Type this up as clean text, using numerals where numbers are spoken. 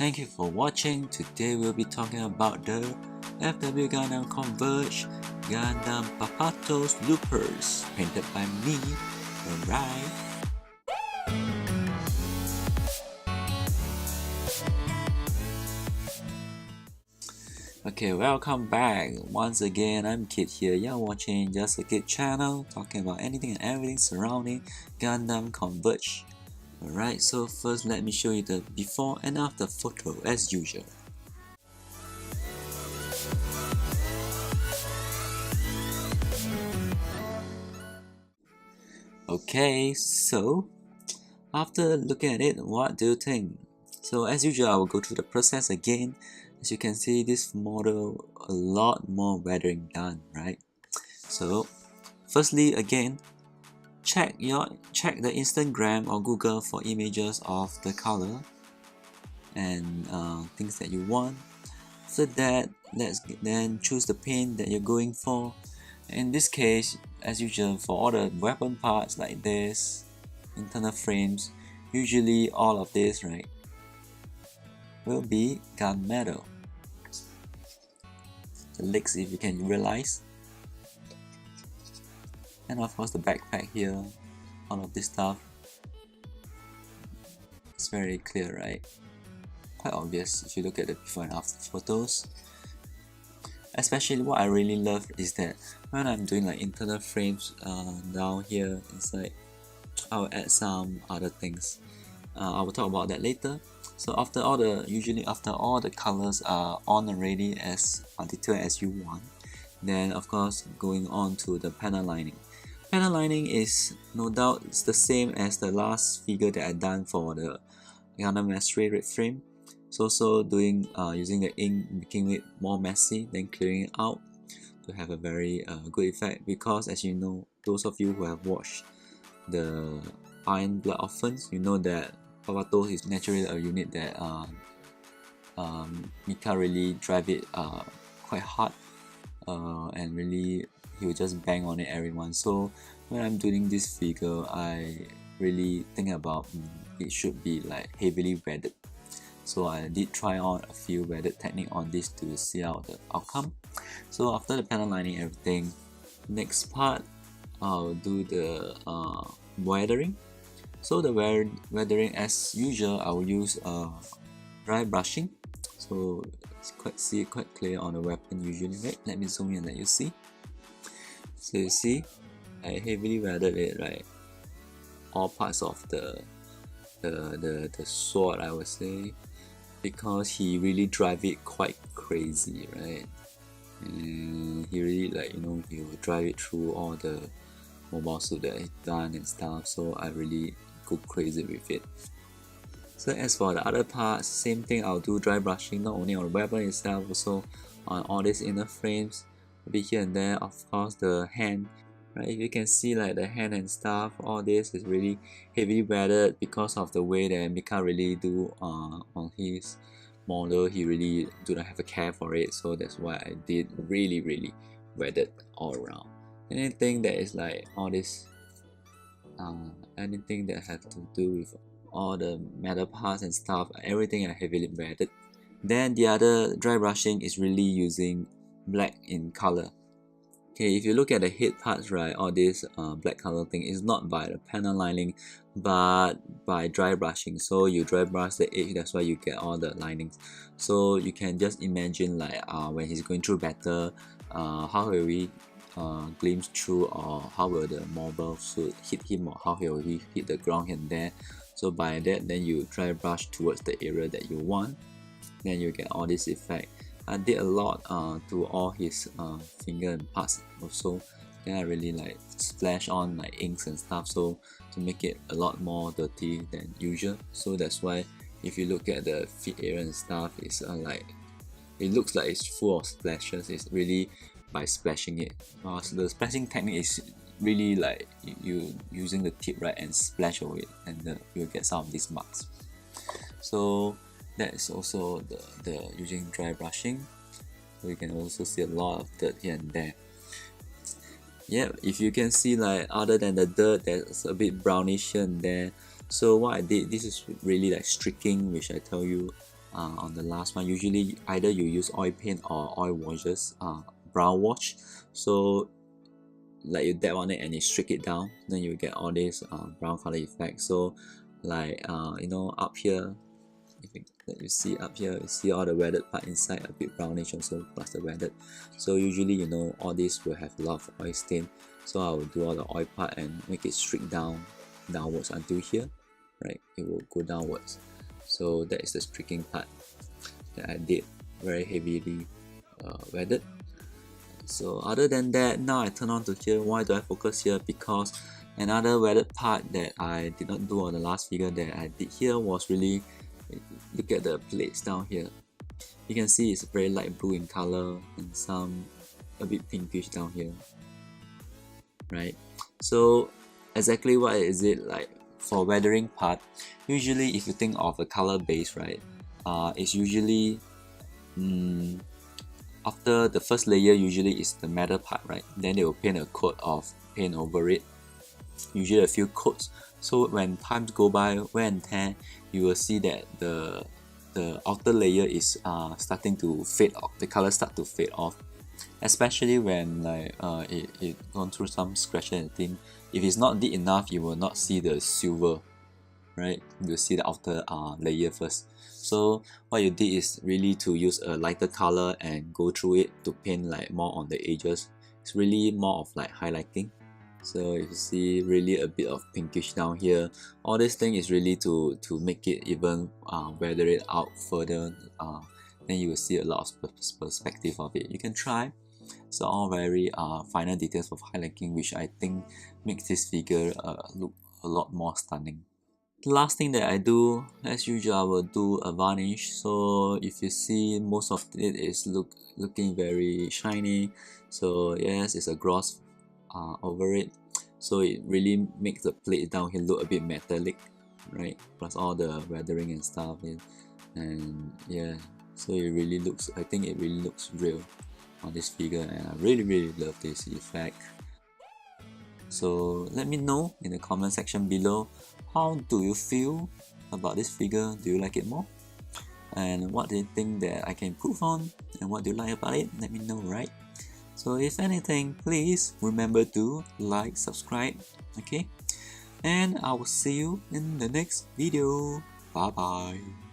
Thank you for watching. Today we'll be talking about the FW Gundam Converge Gundam Barbatos Lupus, painted by me. Alright. Okay, welcome back. Once again, I'm Kid here. You're watching Juzakidt channel, talking about anything and everything surrounding Gundam Converge. Alright, so first let me show you the before and after photo as usual. Okay, so after looking at it, what do you think? So as usual, I will go through the process again. As you can see, this model a lot more weathering done, right? So firstly, again, check the Instagram or Google for images of the color and things that you want. After that, let's then choose the paint that you're going for. In this case, as usual, for all the weapon parts like this, internal frames, usually all of this, right, will be gunmetal. The legs, if you can realize, and of course the backpack here, all of this stuff, it's very clear, right? Quite obvious if you look at the before and after photos. Especially what I really love is that when I'm doing like internal frames down here inside, I'll add some other things. I will talk about that later. So usually after all the colors are on already as detailed as you want, then of course going on to the panel lining. Panel lining is no doubt it's the same as the last figure that I done for the Gundam Mastery red frame. So also doing using the ink, making it more messy, then clearing it out to have a very good effect, because as you know, those of you who have watched the Iron Blood Orphans, you know that Barbatos is naturally a unit that Mika really drive it quite hard, and really he will just bang on it everyone. So when I'm doing this figure, I really think about it should be like heavily weathered. So I did try on a few weathered technique on this to see out the outcome. So after the panel lining everything, next part I'll do the weathering. So the weathering, as usual, I will use dry brushing. So it's quite clear on the weapon usually, right? Let me zoom in and let you see. So you see, I heavily weathered it, right? All parts of the sword, I would say, because he really drive it quite crazy, right? And he really, like, you know, he will drive it through all the mobile suit that he's done and stuff. So I really go crazy with it. So as for the other parts, same thing, I'll do dry brushing not only on the weapon itself, also on all these inner frames, a bit here and there. Of course, the hand, right? If you can see, like the hand and stuff, all this is really heavily weathered because of the way that Mika really do on his model. He really do not have a care for it, so that's why I did really weathered all around. Anything that is like all this, anything that have to do with all the metal parts and stuff, everything I heavily weathered. Then the other dry brushing is really using black in color. Okay, if you look at the head parts, right, all this black color thing is not by the panel lining but by dry brushing. So you dry brush the edge, that's why you get all the linings. So you can just imagine like when he's going through battle, how will we glimpse through, or how will the mobile suit hit him, or how will he hit the ground here and there. So by that, then you dry brush towards the area that you want, then you get all this effect. I did a lot to all his finger and parts also. Then I really like splash on like inks and stuff, so to make it a lot more dirty than usual. So that's why if you look at the feet area and stuff, it's like it looks like it's full of splashes. It's really by splashing it. So the splashing technique is really like you using the tip, right, and splash over it, and you'll get some of these marks. So that is also the using dry brushing. So you can also see a lot of dirt here and there. Yeah, if you can see, like other than the dirt, there's a bit brownish here and there. So what I did, this is really like streaking, which I tell you on the last one. Usually either you use oil paint or oil washes, brown wash. So like you dab on it and you streak it down, then you get all this brown color effect. So like you know, up here, if you see up here, you see all the weathered part inside a bit brownish also, plus the weathered. So usually, you know, all this will have a lot of oil stain, so I will do all the oil part and make it streak downwards until here, right? It will go downwards. So that is the streaking part that I did, very heavily weathered. So other than that, now I turn on to here. Why do I focus here? Because another weathered part that I did not do on the last figure that I did here was really, look at the plates down here. You can see it's very light blue in color and some a bit pinkish down here, right? So exactly what is it like for weathering part? Usually if you think of a color base, right, it's usually after the first layer usually is the metal part, right? Then they will paint a coat of paint over it, usually a few coats. So when times go by, wear and tear, you will see that the outer layer is starting to fade off. The color start to fade off, especially when like it gone through some scratch and thing. If it's not deep enough, you will not see the silver, right? You'll see the outer layer first. So what you did is really to use a lighter color and go through it to paint like more on the edges. It's really more of like highlighting. So if you see really a bit of pinkish down here, all this thing is really to make it even weather it out further. Then you will see a lot of perspective of it. You can try. So all very finer details of highlighting, which I think makes this figure look a lot more stunning. The last thing that I do, as usual, I will do a varnish. So if you see, most of it is looking very shiny. So yes, it's a gloss over it. So it really makes the plate down here look a bit metallic, right? Plus all the weathering and stuff, and yeah. So it really looks, I think it really looks real on this figure, and I really love this effect. So let me know in the comment section below, how do you feel about this figure? Do you like it more? And what do you think that I can improve on? And what do you like about it? Let me know, right? So if anything, please remember to like, subscribe, okay? And I will see you in the next video. Bye bye.